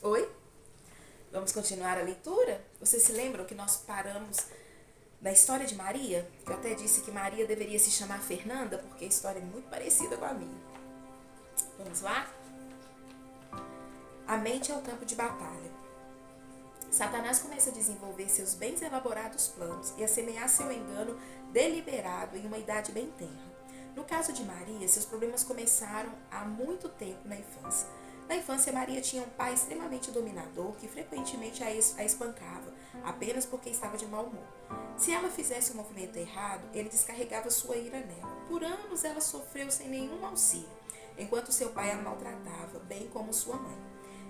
Oi? Vamos continuar a leitura? Vocês se lembram que nós paramos na história de Maria? Que eu até disse que Maria deveria se chamar Fernanda, porque a história é muito parecida com a minha. Vamos lá? A mente é o campo de batalha. Satanás começa a desenvolver seus bem elaborados planos e a semear seu engano deliberado em uma idade bem tenra. No caso de Maria, seus problemas começaram há muito tempo na infância. Na infância, Maria tinha um pai extremamente dominador que frequentemente a espancava, apenas porque estava de mau humor. Se ela fizesse um movimento errado, ele descarregava sua ira nela. Por anos, ela sofreu sem nenhum auxílio, enquanto seu pai a maltratava, bem como sua mãe.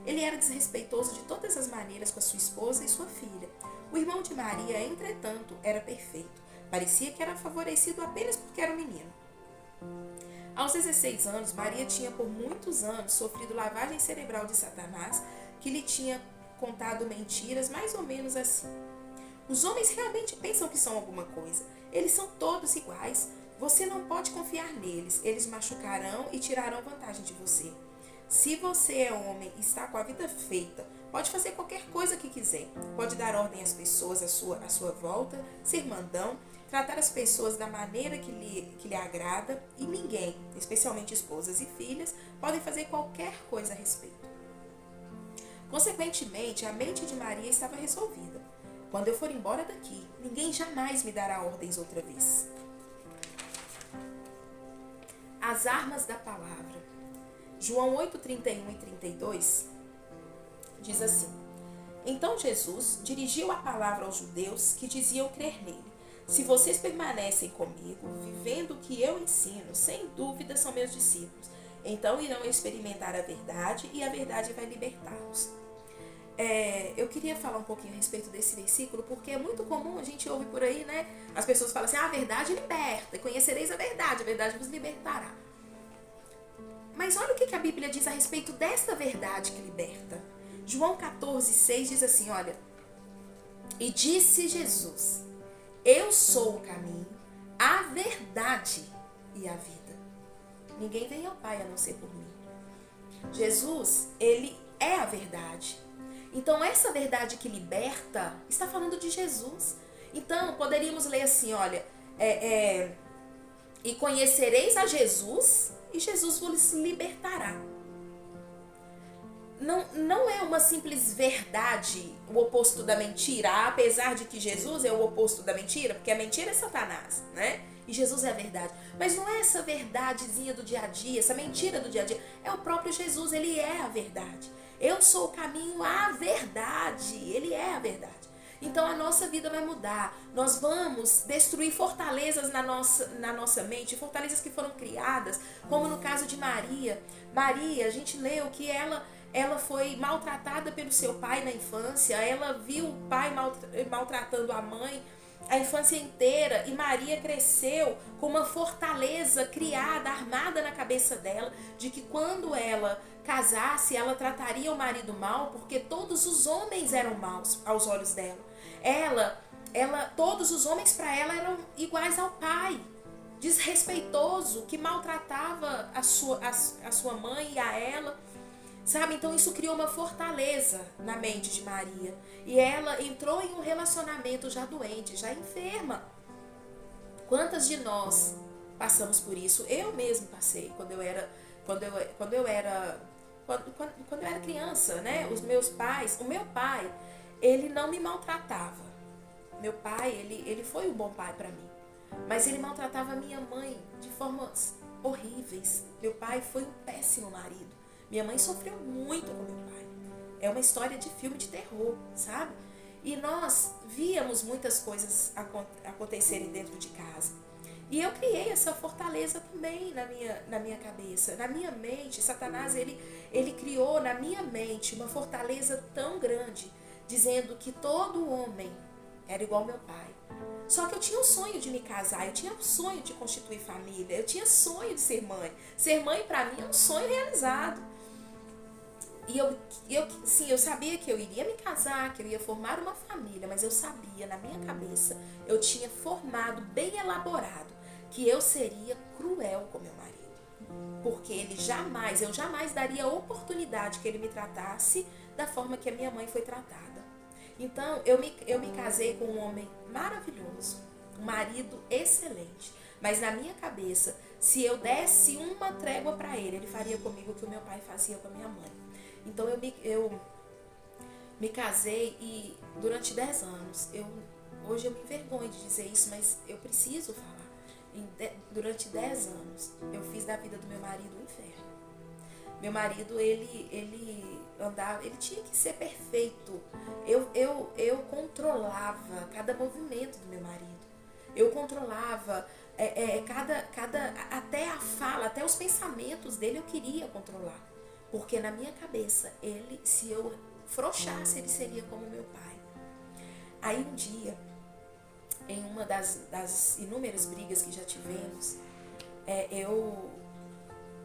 Ele era desrespeitoso de todas as maneiras com a sua esposa e sua filha. O irmão de Maria, entretanto, era perfeito. Parecia que era favorecido apenas porque era um menino. Aos 16 anos, Maria tinha por muitos anos sofrido lavagem cerebral de Satanás, que lhe tinha contado mentiras mais ou menos assim. Os homens realmente pensam que são alguma coisa. Eles são todos iguais. Você não pode confiar neles. Eles machucarão e tirarão vantagem de você. Se você é homem e está com a vida feita, pode fazer qualquer coisa que quiser. Pode dar ordem às pessoas à sua volta, ser mandão, tratar as pessoas da maneira que lhe agrada e ninguém, especialmente esposas e filhas, podem fazer qualquer coisa a respeito. Consequentemente, a mente de Maria estava resolvida. Quando eu for embora daqui, ninguém jamais me dará ordens outra vez. As armas da palavra. João 8, 31 e 32 diz assim: Então Jesus dirigiu a palavra aos judeus que diziam crer nele. Se vocês permanecem comigo, vivendo o que eu ensino, sem dúvida são meus discípulos. Então irão experimentar a verdade e a verdade vai libertá-los. Eu queria falar um pouquinho a respeito desse versículo, porque é muito comum, a gente ouve por aí, né? As pessoas falam assim, a verdade liberta, conhecereis a verdade vos libertará. Mas olha o que a Bíblia diz a respeito desta verdade que liberta. João 14, 6 diz assim, olha, e disse Jesus, eu sou o caminho, a verdade e a vida. Ninguém vem ao Pai a não ser por mim. Jesus, ele é a verdade. Então, essa verdade que liberta está falando de Jesus. Então, poderíamos ler assim, olha, e conhecereis a Jesus e Jesus vos libertará. Não é uma simples verdade o oposto da mentira, apesar de que Jesus é o oposto da mentira, porque a mentira é Satanás, né? E Jesus é a verdade. Mas não é essa verdadezinha do dia a dia, essa mentira do dia a dia. É o próprio Jesus, ele é a verdade. Eu sou o caminho à verdade, ele é a verdade. Então a nossa vida vai mudar. Nós vamos destruir fortalezas na nossa mente, fortalezas que foram criadas, como no caso de Maria. Maria, a gente leu que ela foi maltratada pelo seu pai na infância, ela viu o pai maltratando a mãe a infância inteira, e Maria cresceu com uma fortaleza criada, armada na cabeça dela, de que quando ela casasse, ela trataria o marido mal, porque todos os homens eram maus aos olhos dela. Todos os homens para ela eram iguais ao pai, desrespeitoso, que maltratava a sua mãe e a ela. Sabe? Então isso criou uma fortaleza na mente de Maria. E ela entrou em um relacionamento já doente, já enferma. Quantas de nós passamos por isso? Eu mesmo passei quando eu era criança, né? Os meus pais, o meu pai, ele não me maltratava. Meu pai, ele foi um bom pai para mim. Mas ele maltratava a minha mãe de formas horríveis. Meu pai foi um péssimo marido. Minha mãe sofreu muito com meu pai. É uma história de filme de terror, sabe? E nós víamos muitas coisas acontecerem dentro de casa. E eu criei essa fortaleza também na minha cabeça. Na minha mente, Satanás, ele criou na minha mente uma fortaleza tão grande, dizendo que todo homem era igual ao meu pai. Só que eu tinha o sonho de me casar, eu tinha o sonho de constituir família, eu tinha sonho de ser mãe. Ser mãe para mim é um sonho realizado. E eu sabia que eu iria me casar, que eu ia formar uma família, mas eu sabia, na minha cabeça, eu tinha formado, bem elaborado, que eu seria cruel com meu marido. porque eu jamais daria oportunidade que ele me tratasse da forma que a minha mãe foi tratada. Então, eu me casei com um homem maravilhoso, um marido excelente, mas na minha cabeça, se eu desse uma trégua para ele, ele faria comigo o que o meu pai fazia com a minha mãe. Então, eu me casei e durante 10 anos, hoje eu me envergonho de dizer isso, mas eu preciso falar. Durante 10 anos, eu fiz da vida do meu marido um inferno. Meu marido, ele andava, ele tinha que ser perfeito. Eu controlava cada movimento do meu marido. Eu controlava até a fala, até os pensamentos dele eu queria controlar. Porque na minha cabeça, se eu frouxasse, ele seria como meu pai. Aí um dia, em uma das inúmeras brigas que já tivemos, eu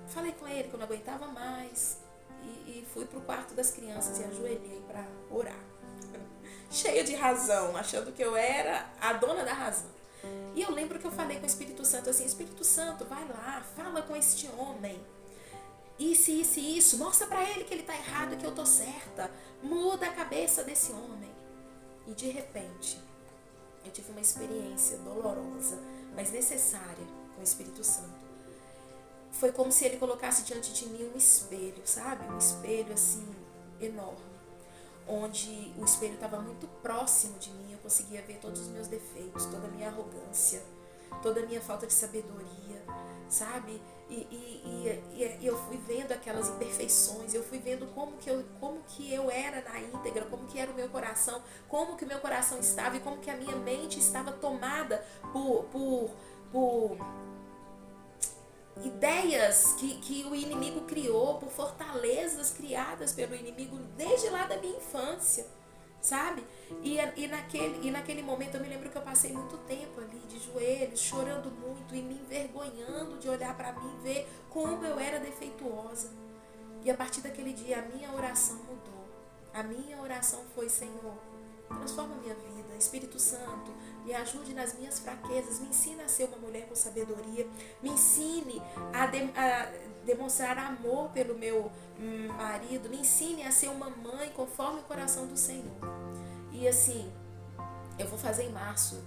falei com ele que eu não aguentava mais e fui pro quarto das crianças e ajoelhei para orar. Cheia de razão, achando que eu era a dona da razão. E eu lembro que eu falei com o Espírito Santo assim: Espírito Santo, vai lá, fala com este homem. Isso, mostra para ele que ele tá errado e que eu tô certa. Muda a cabeça desse homem. E de repente, eu tive uma experiência dolorosa, mas necessária com o Espírito Santo. Foi como se ele colocasse diante de mim um espelho, sabe? Um espelho assim, enorme. Onde o espelho estava muito próximo de mim, eu conseguia ver todos os meus defeitos, toda a minha arrogância, toda a minha falta de sabedoria, sabe? E eu fui vendo aquelas imperfeições, eu fui vendo como que eu era na íntegra, como que era o meu coração, como que o meu coração estava e como que a minha mente estava tomada por ideias que o inimigo criou, por fortalezas criadas pelo inimigo desde lá da minha infância, sabe? E naquele momento eu me lembro que eu passei muito tempo ali de joelhos, chorando muito e me envergonhando de olhar para mim e ver como eu era defeituosa. E a partir daquele dia a minha oração mudou. A minha oração foi: Senhor, transforma a minha vida. Espírito Santo, me ajude nas minhas fraquezas, me ensina a ser uma mulher com sabedoria, me ensine a demonstrar amor pelo meu marido, me ensine a ser uma mãe conforme o coração do Senhor. E assim, eu vou fazer em março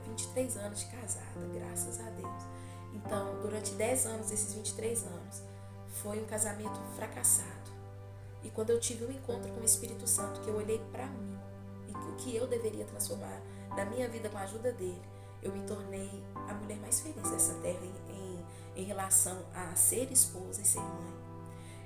23 anos de casada, graças a Deus. Então, durante 10 anos, desses 23 anos, foi um casamento fracassado. E quando eu tive um encontro com o Espírito Santo, que eu olhei para mim, e o que eu deveria transformar na minha vida com a ajuda dele, eu me tornei a mulher mais feliz dessa terra em relação a ser esposa e ser mãe.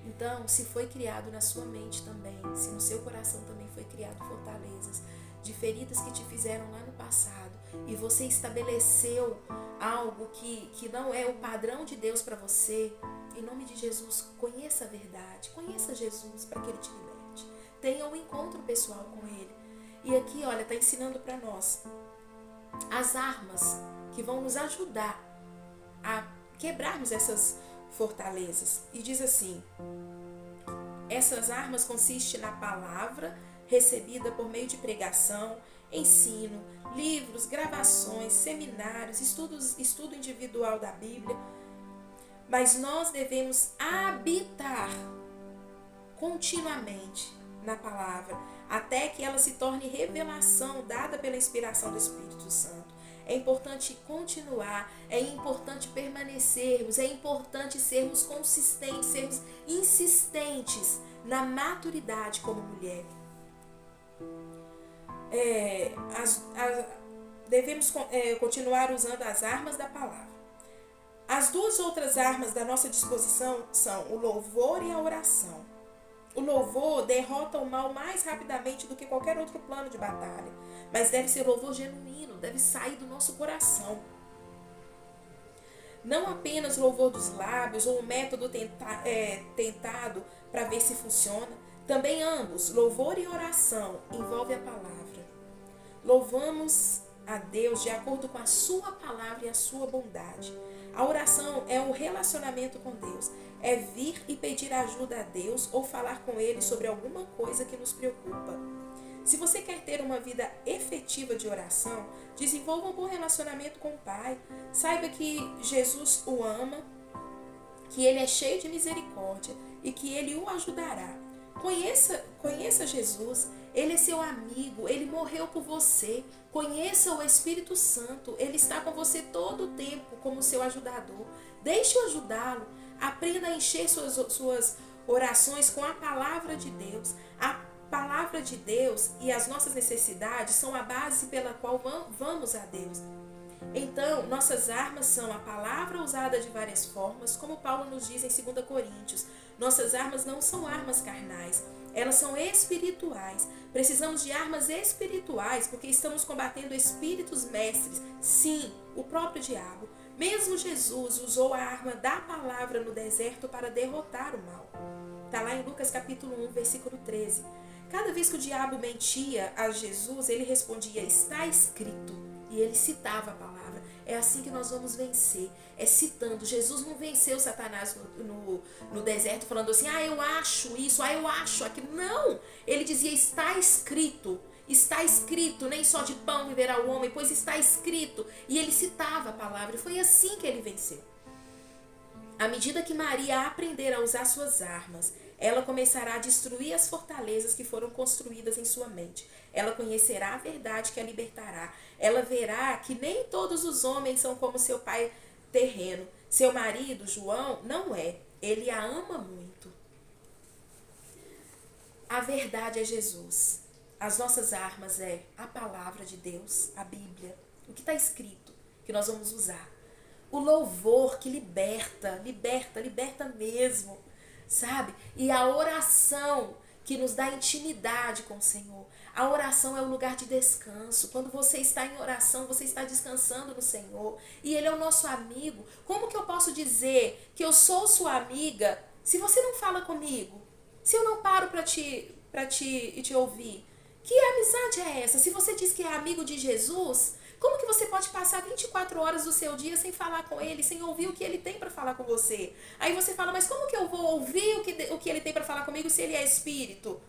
Então, se foi criado na sua mente também, se no seu coração também foi criado fortalezas de feridas que te fizeram lá no passado, e você estabeleceu algo que não é o padrão de Deus para você, em nome de Jesus, conheça a verdade, conheça Jesus para que Ele te liberte. Tenha um encontro pessoal com Ele. E aqui, olha, está ensinando para nós as armas que vão nos ajudar a quebrarmos essas fortalezas. E diz assim: essas armas consistem na palavra recebida por meio de pregação, ensino, livros, gravações, seminários, estudo individual da Bíblia. Mas nós devemos habitar continuamente na palavra, até que ela se torne revelação dada pela inspiração do Espírito Santo. É importante continuar, é importante permanecermos, é importante sermos consistentes, sermos insistentes na maturidade como mulher. Devemos continuar usando as armas da palavra. As duas outras armas da nossa disposição são o louvor e a oração. O louvor derrota o mal mais rapidamente do que qualquer outro plano de batalha, mas deve ser louvor genuíno, deve sair do nosso coração. Não apenas louvor dos lábios ou um método tentado para ver se funciona, também ambos, louvor e oração, envolve a palavra. Louvamos a Deus de acordo com a sua palavra e a sua bondade. A oração é um relacionamento com Deus. É vir e pedir ajuda a Deus ou falar com Ele sobre alguma coisa que nos preocupa. Se você quer ter uma vida efetiva de oração, desenvolva um bom relacionamento com o Pai. Saiba que Jesus o ama. que ele é cheio de misericórdia e que ele o ajudará. Conheça Jesus, ele é seu amigo, ele morreu por você. Conheça o Espírito Santo, ele está com você todo o tempo como seu ajudador. Deixe-o ajudá-lo. Aprenda a encher suas orações com a palavra de Deus. A palavra de Deus e as nossas necessidades são a base pela qual vamos a Deus. Então, nossas armas são a palavra usada de várias formas, como Paulo nos diz em 2 Coríntios. Nossas armas não são armas carnais, elas são espirituais. Precisamos de armas espirituais porque estamos combatendo espíritos mestres. Sim, o próprio diabo. Mesmo Jesus usou a arma da palavra no deserto para derrotar o mal. Está lá em Lucas capítulo 1, versículo 13. Cada vez que o diabo mentia a Jesus, ele respondia, está escrito. E ele citava a palavra. É assim que nós vamos vencer. É citando. Jesus não venceu Satanás no deserto falando assim, eu acho isso, eu acho aquilo. Não! Ele dizia, está escrito. Está escrito, nem só de pão viverá o homem, pois está escrito. E ele citava a palavra. E foi assim que ele venceu. À medida que Maria aprender a usar suas armas, ela começará a destruir as fortalezas que foram construídas em sua mente. Ela conhecerá a verdade que a libertará. Ela verá que nem todos os homens são como seu pai terreno. Seu marido, João, não é. Ele a ama muito. A verdade é Jesus. As nossas armas é a palavra de Deus, a Bíblia. O que está escrito, que nós vamos usar. O louvor que liberta mesmo, sabe? E a oração que nos dá intimidade com o Senhor. A oração é o lugar de descanso. Quando você está em oração, você está descansando no Senhor. E Ele é o nosso amigo. Como que eu posso dizer que eu sou sua amiga se você não fala comigo? Se eu não paro para te ouvir? Que amizade é essa? Se você diz que é amigo de Jesus, como que você pode passar 24 horas do seu dia sem falar com ele, sem ouvir o que ele tem para falar com você? Aí você fala, mas como que eu vou ouvir o que ele tem para falar comigo se ele é espírito?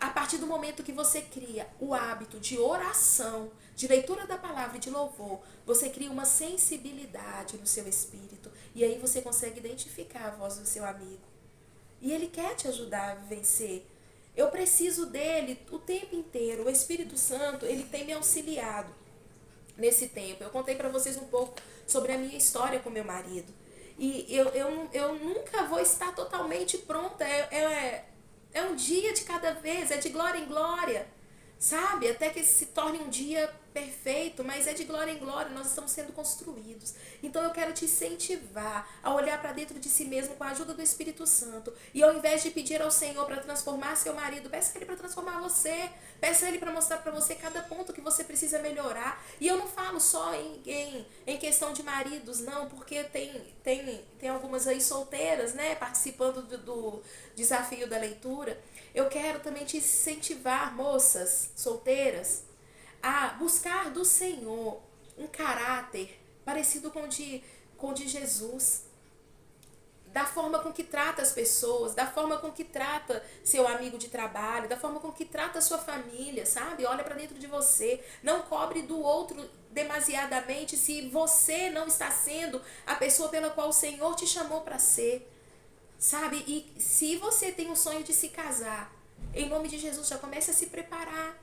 A partir do momento que você cria o hábito de oração, de leitura da palavra e de louvor, você cria uma sensibilidade no seu espírito. E aí você consegue identificar a voz do seu amigo. E ele quer te ajudar a vencer. Eu preciso dele o tempo inteiro. O Espírito Santo, ele tem me auxiliado nesse tempo. Eu contei para vocês um pouco sobre a minha história com meu marido. E eu nunca vou estar totalmente pronta. É um dia de cada vez, é de glória em glória, sabe? Até que se torne um dia perfeito, mas é de glória em glória, nós estamos sendo construídos. Então eu quero te incentivar a olhar para dentro de si mesmo com a ajuda do Espírito Santo. E ao invés de pedir ao Senhor para transformar seu marido, peça a Ele para transformar você. Peça a Ele para mostrar para você cada ponto que você precisa melhorar. E eu não falo só em questão de maridos, não, porque tem algumas aí solteiras, né, participando do desafio da leitura. Eu quero também te incentivar, moças solteiras, a buscar do Senhor um caráter parecido com o de Jesus. Da forma com que trata as pessoas, da forma com que trata seu amigo de trabalho, da forma com que trata a sua família, sabe? Olha para dentro de você. Não cobre do outro demasiadamente se você não está sendo a pessoa pela qual o Senhor te chamou para ser, sabe? E se você tem o sonho de se casar, em nome de Jesus, já comece a se preparar.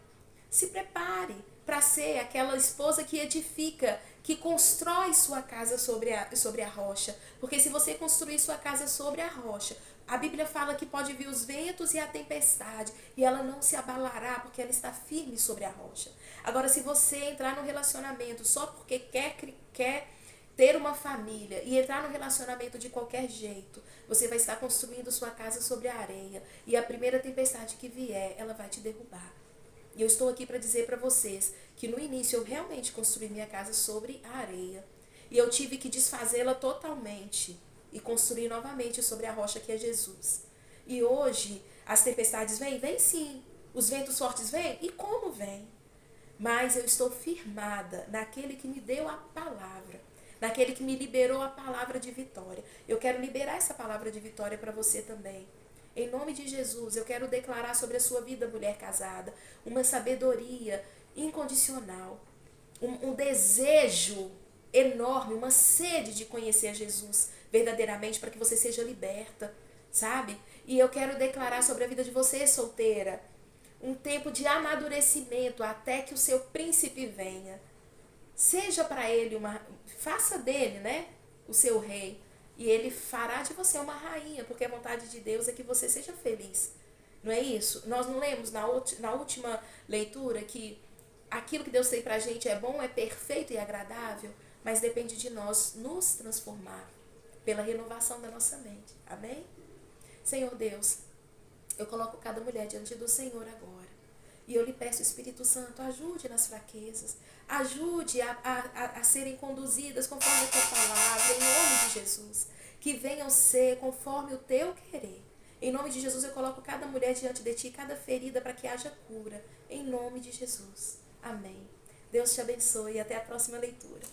Se prepare para ser aquela esposa que edifica, que constrói sua casa sobre a rocha. Porque se você construir sua casa sobre a rocha, a Bíblia fala que pode vir os ventos e a tempestade, e ela não se abalará, porque ela está firme sobre a rocha. Agora, se você entrar no relacionamento só porque quer ter uma família e entrar no relacionamento de qualquer jeito, você vai estar construindo sua casa sobre a areia, e a primeira tempestade que vier, ela vai te derrubar. E eu estou aqui para dizer para vocês que no início eu realmente construí minha casa sobre a areia. E eu tive que desfazê-la totalmente e construir novamente sobre a rocha que é Jesus. E hoje as tempestades vêm? Vêm sim. Os ventos fortes vêm? E como vêm? Mas eu estou firmada naquele que me deu a palavra, naquele que me liberou a palavra de vitória. Eu quero liberar essa palavra de vitória para você também. Em nome de Jesus, eu quero declarar sobre a sua vida, mulher casada, uma sabedoria incondicional, um desejo enorme, uma sede de conhecer Jesus verdadeiramente para que você seja liberta, sabe? E eu quero declarar sobre a vida de você, solteira, um tempo de amadurecimento até que o seu príncipe venha. Seja para ele faça dele, né, o seu rei, e ele fará de você uma rainha, porque a vontade de Deus é que você seja feliz. Não é isso? Nós não lemos na última leitura que aquilo que Deus tem pra gente é bom, é perfeito e agradável, mas depende de nós nos transformar pela renovação da nossa mente. Amém? Senhor Deus, eu coloco cada mulher diante do Senhor agora. E eu lhe peço, Espírito Santo, ajude nas fraquezas. Ajude a serem conduzidas conforme a tua palavra, em nome de Jesus. Que venham ser conforme o teu querer. Em nome de Jesus, eu coloco cada mulher diante de ti, cada ferida, para que haja cura. Em nome de Jesus. Amém. Deus te abençoe e até a próxima leitura.